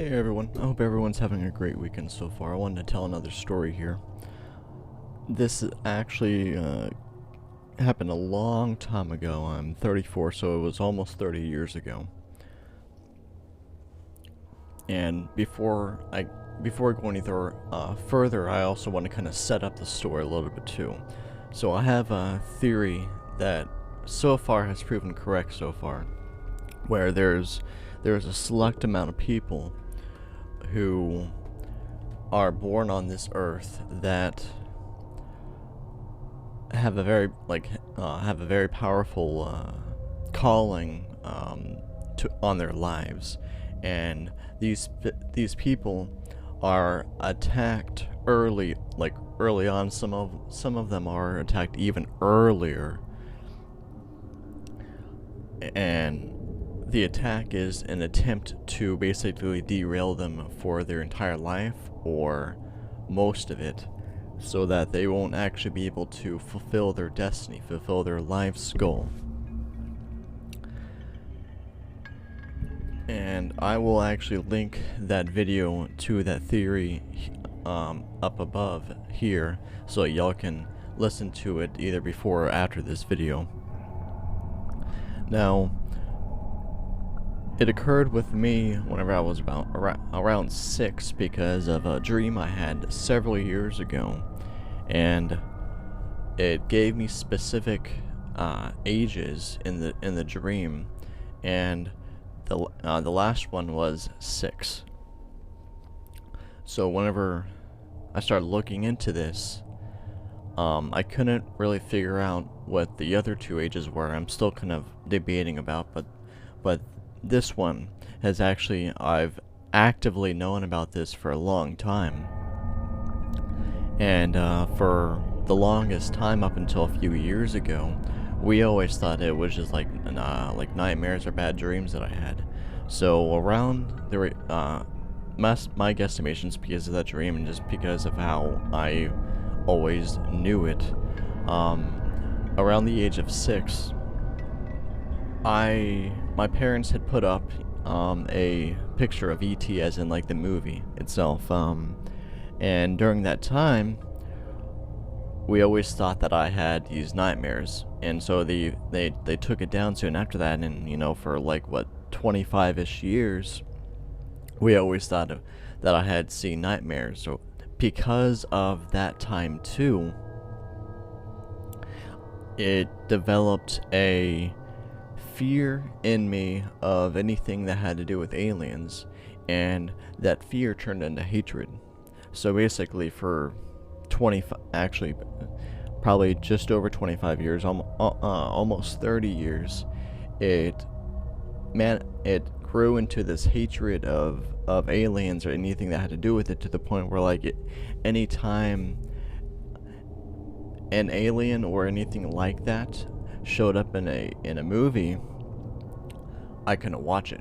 Hey everyone, I hope everyone's having a great weekend so far. I wanted to tell another story here. This actually happened a long time ago. I'm 34, so it was almost 30 years ago. And before going any further, I also want to kind of set up the story a little bit too. So I have a theory that so far has proven correct so far, where there's a select amount of people who are born on this earth that have a very powerful calling on their lives, and these people are attacked early on. Some of them are attacked even earlier, and the attack is an attempt to basically derail them for their entire life, or most of it, so that they won't actually be able to fulfill their destiny, fulfill their life's goal. And I will actually link that video to that theory up above here, so y'all can listen to it either before or after this video. Now, it occurred with me whenever I was around 6, because of a dream I had several years ago, and it gave me specific ages in the dream, and the last one was 6. So whenever I started looking into this, I couldn't really figure out what the other 2 ages were. I'm still kind of debating about, but this one has actually, I've actively known about this for a long time, and for the longest time up until a few years ago, we always thought it was just like nightmares or bad dreams that I had. So around my guesstimations, because of that dream and just because of how I always knew it, around the age of 6, my parents had put up a picture of E.T. as in like the movie itself, and during that time we always thought that I had these nightmares, and so they took it down soon after that, and for like 25-ish years we always thought that I had seen nightmares. So because of that time too, it developed a fear in me of anything that had to do with aliens, and that fear turned into hatred. So basically for actually probably just over 25 years, almost 30 years, it grew into this hatred of aliens or anything that had to do with it, to the point where anytime an alien or anything like that showed up in a movie, I couldn't watch it.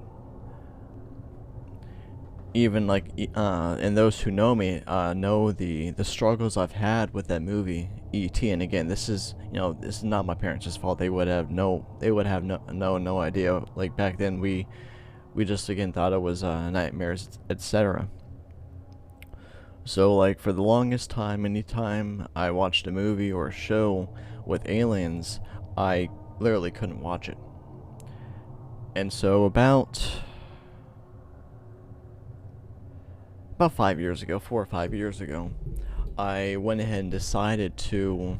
Even and those who know me know the struggles I've had with that movie E.T. And again, this is not my parents' fault. They would have no idea. Like back then, we just again thought it was nightmares, etc. So for the longest time, anytime I watched a movie or a show with aliens, I literally couldn't watch it. And so about 4 or 5 years ago, I went ahead and decided to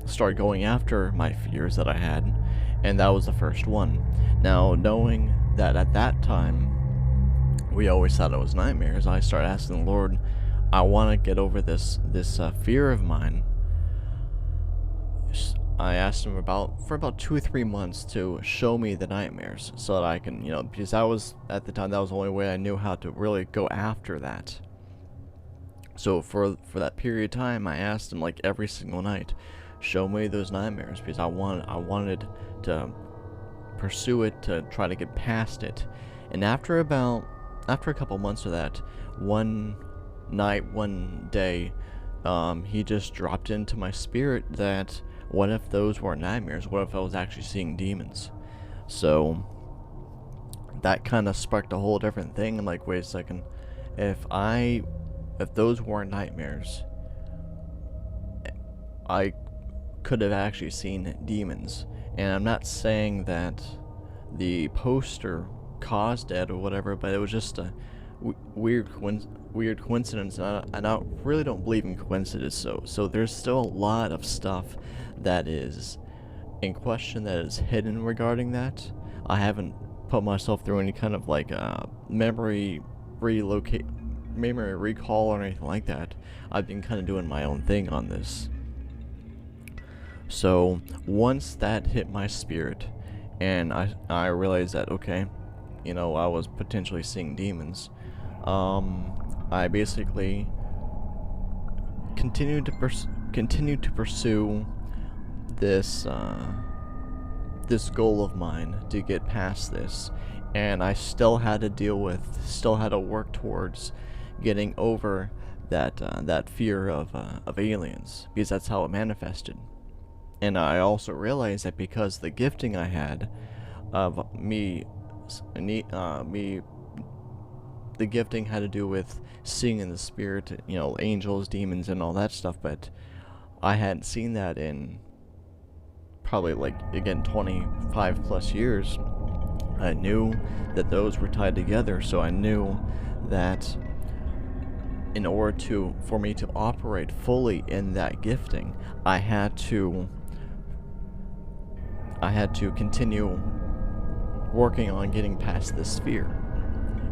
start going after my fears that I had, and that was the first one. Now, knowing that at that time we always thought it was nightmares, I started asking the Lord, I want to get over this fear of mine. I asked him for about 2 or 3 months to show me the nightmares, so that I can, because at the time that was the only way I knew how to really go after that. So for that period of time, I asked him every single night, show me those nightmares, because I wanted to pursue it, to try to get past it. And after a couple months of that, one day, he just dropped into my spirit that, what if those weren't nightmares? What if I was actually seeing demons? So that kind of sparked a whole different thing. I'm like, wait a second, if those weren't nightmares, I could have actually seen demons. And I'm not saying that the poster caused it or whatever, but it was just a weird coincidence, and I really don't believe in coincidence. So there's still a lot of stuff that is in question, that is hidden regarding that. I haven't put myself through any kind of like memory recall or anything like that. I've been kind of doing my own thing on this. So once that hit my spirit, and I realized that, okay, you know, I was potentially seeing demons, I basically continued to pursue this this goal of mine to get past this, and I still had to work towards getting over that fear of aliens, because that's how it manifested. And I also realized that because the gifting I had of the gifting had to do with seeing in the spirit, you know, angels, demons, and all that stuff, but I hadn't seen that in probably, like, again, 25 plus years. I knew that those were tied together, so I knew that in order for me to operate fully in that gifting, I had to continue working on getting past this fear.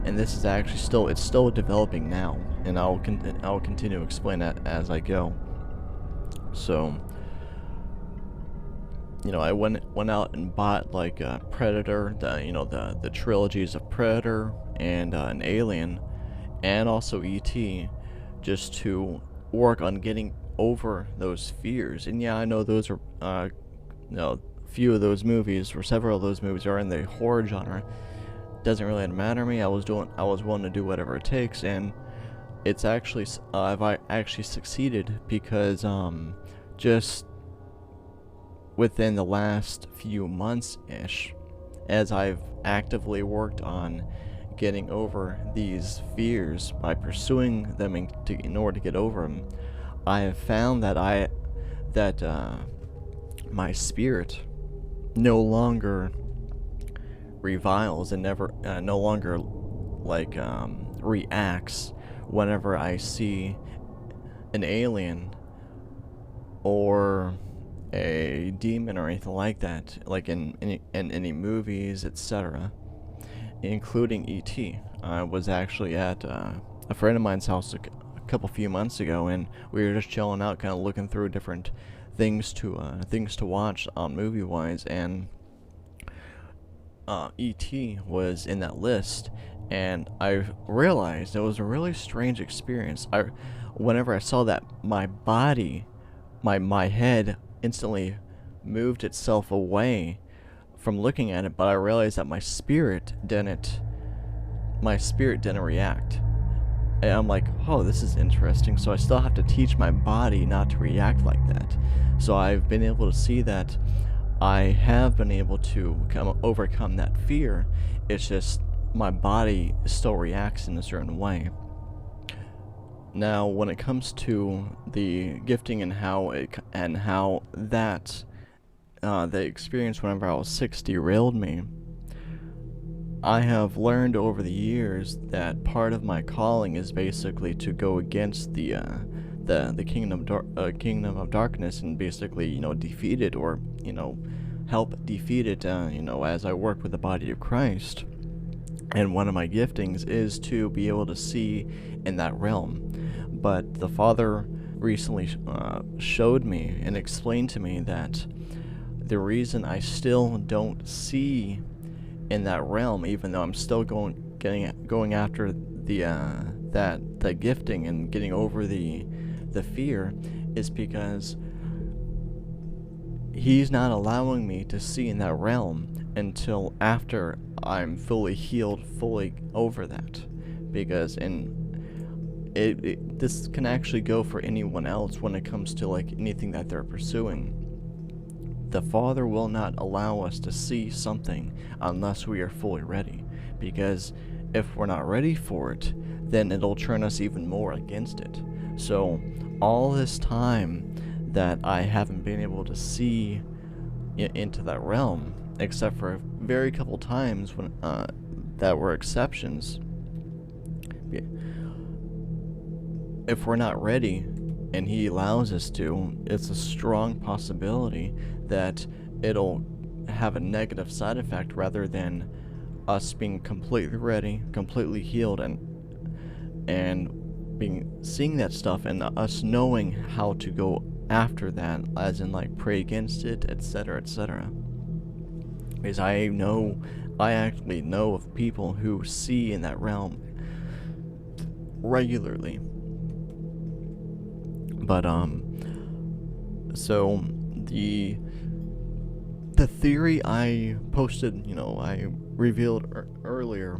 And this is actually still developing now, and I'll continue to explain that as I go. So, you know, I went out and bought like Predator, the trilogies of Predator and an Alien, and also E.T., just to work on getting over those fears. And yeah, I know those are few of those movies, or several of those movies, are in the horror genre. Doesn't really matter to me. I was willing to do whatever it takes, and it's actually I've actually succeeded, because just within the last few months-ish, as I've actively worked on getting over these fears by pursuing them in order to get over them, I have found that my spirit no longer reviles, and no longer like reacts whenever I see an alien or a demon or anything like that, like in any movies, etc., including E.T. I was actually at a friend of mine's house a few months ago, and we were just chilling out, kind of looking through different things to watch on movie wise, and E.T. was in that list, and I realized it was a really strange experience. Whenever I saw that, my body, my head instantly moved itself away from looking at it, but I realized that my spirit didn't react. And I'm like, oh, this is interesting. So I still have to teach my body not to react like that. So I've been able to see that I have been able to overcome that fear. It's just my body still reacts in a certain way. Now, when it comes to the gifting and how that the experience whenever I was 6 derailed me, I have learned over the years that part of my calling is basically to go against the kingdom of darkness, and basically, defeat it, or help defeat it, as I work with the body of Christ. And one of my giftings is to be able to see in that realm. But the Father recently showed me and explained to me that the reason I still don't see in that realm, even though I'm still going after the gifting and getting over the fear, is because He's not allowing me to see in that realm until after I'm fully healed, fully over that. Because this can actually go for anyone else when it comes to like anything that they're pursuing. The Father will not allow us to see something unless we are fully ready, because if we're not ready for it, then it'll turn us even more against it. So all this time that I haven't been able to see into that realm, except for a very couple times when that were exceptions, if we're not ready and he allows us to, it's a strong possibility that it'll have a negative side effect rather than us being completely ready, completely healed, and seeing that stuff and us knowing how to go after that, as in like pray against it, etc., etc. Because I actually know of people who see in that realm regularly. But so the theory I posted, I revealed earlier,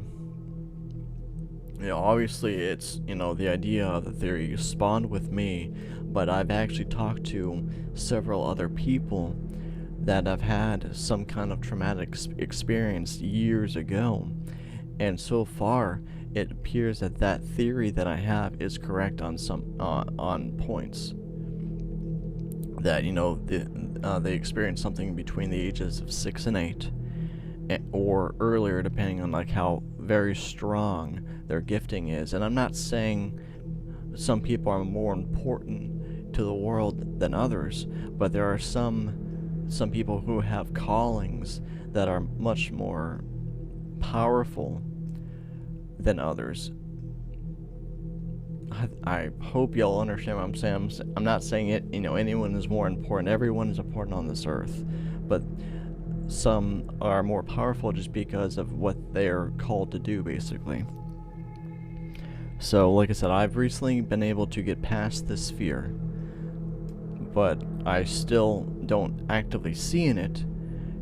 obviously it's, the idea of the theory spawned with me, but I've actually talked to several other people that have had some kind of traumatic experience years ago, and so far it appears that that theory that I have is correct on some on points. That they experience something between the ages of 6 and 8, or earlier, depending on like how very strong their gifting is. And I'm not saying some people are more important to the world than others, but there are some people who have callings that are much more powerful than others. I hope y'all understand what I'm saying. I'm not saying it, anyone is more important. Everyone is important on this earth, but some are more powerful just because of what they're called to do, basically. So, like I said, I've recently been able to get past this fear, but I still don't actively see in it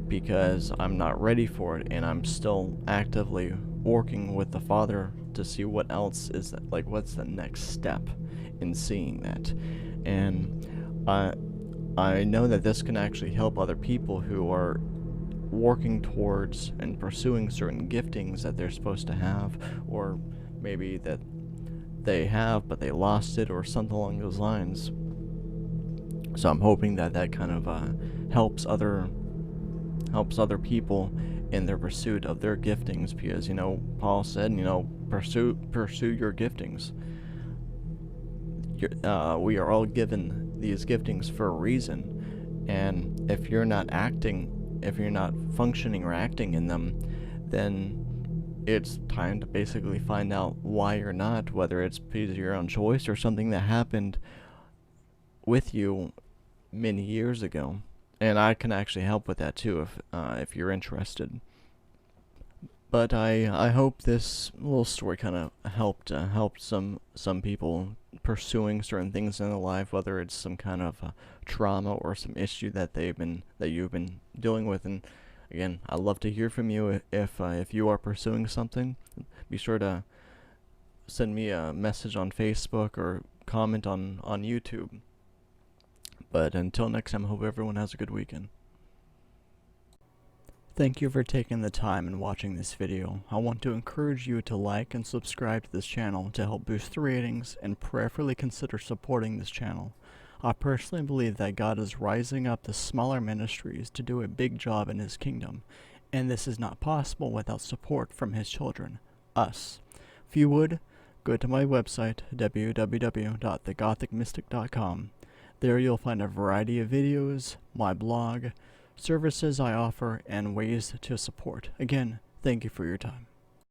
because I'm not ready for it, and I'm still actively working with the Father to see what else is, like, what's the next step in seeing that. And I know that this can actually help other people who are working towards and pursuing certain giftings that they're supposed to have, or maybe that they have but they lost it, or something along those lines. So I'm hoping that that kind of helps other people in their pursuit of their giftings, because Paul said, pursue your giftings. We are all given these giftings for a reason, and if you're not functioning or acting in them, then it's time to basically find out why you're not, whether it's because of your own choice or something that happened with you many years ago. And I can actually help with that too if you're interested. But I hope this little story kind of helped some people pursuing certain things in their life, whether it's some kind of trauma or some issue that you've been dealing with. And again, I'd love to hear from you if you are pursuing something. Be sure to send me a message on Facebook or comment on YouTube. But until next time, I hope everyone has a good weekend. Thank you for taking the time and watching this video. I want to encourage you to like and subscribe to this channel to help boost the ratings, and prayerfully consider supporting this channel. I personally believe that God is rising up the smaller ministries to do a big job in His kingdom, and this is not possible without support from His children, us. If you would, go to my website, www.thegothicmystic.com. There you'll find a variety of videos, my blog, services I offer, and ways to support. Again, thank you for your time.